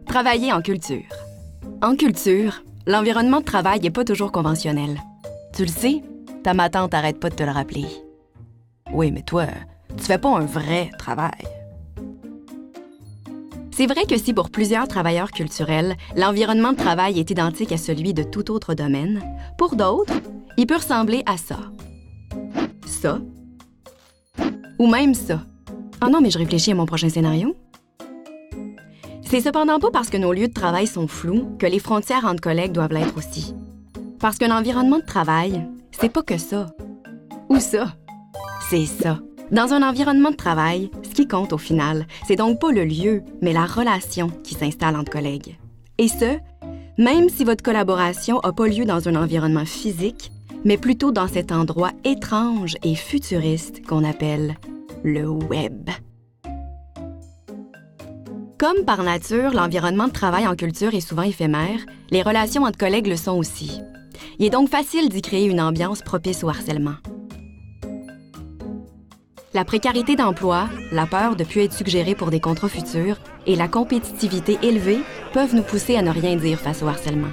Travailler en culture. En culture, l'environnement de travail n'est pas toujours conventionnel. Tu le sais, ta ma tante n'arrête pas de te le rappeler. Oui, mais toi, tu fais pas un vrai travail. C'est vrai que si pour plusieurs travailleurs culturels, l'environnement de travail est identique à celui de tout autre domaine, pour d'autres, il peut ressembler à ça. Ça. Ou même ça. Ah non, mais je réfléchis à mon prochain scénario. C'est cependant pas parce que nos lieux de travail sont flous que les frontières entre collègues doivent l'être aussi. Parce qu'un environnement de travail, c'est pas que ça. Ou ça. C'est ça. Dans un environnement de travail, ce qui compte au final, c'est donc pas le lieu, mais la relation qui s'installe entre collègues. Et ce, même si votre collaboration n'a pas lieu dans un environnement physique, mais plutôt dans cet endroit étrange et futuriste qu'on appelle le web. Comme par nature, l'environnement de travail en culture est souvent éphémère, les relations entre collègues le sont aussi. Il est donc facile d'y créer une ambiance propice au harcèlement. La précarité d'emploi, la peur de ne plus être suggéré pour des contrats futurs et la compétitivité élevée peuvent nous pousser à ne rien dire face au harcèlement.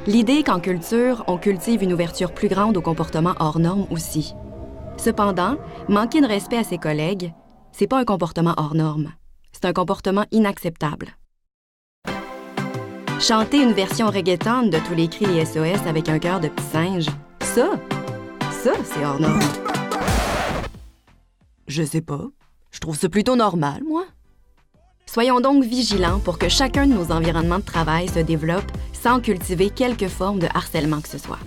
L'idée qu'en culture, on cultive une ouverture plus grande aux comportements hors normes aussi. Cependant, manquer de respect à ses collègues, c'est pas un comportement hors norme. C'est un comportement inacceptable. Chanter une version reggaeton de tous les cris et SOS avec un cœur de petit singe, ça, c'est hors norme. Je sais pas. Je trouve ça plutôt normal, moi. Soyons donc vigilants pour que chacun de nos environnements de travail se développe sans cultiver quelque forme de harcèlement que ce soit.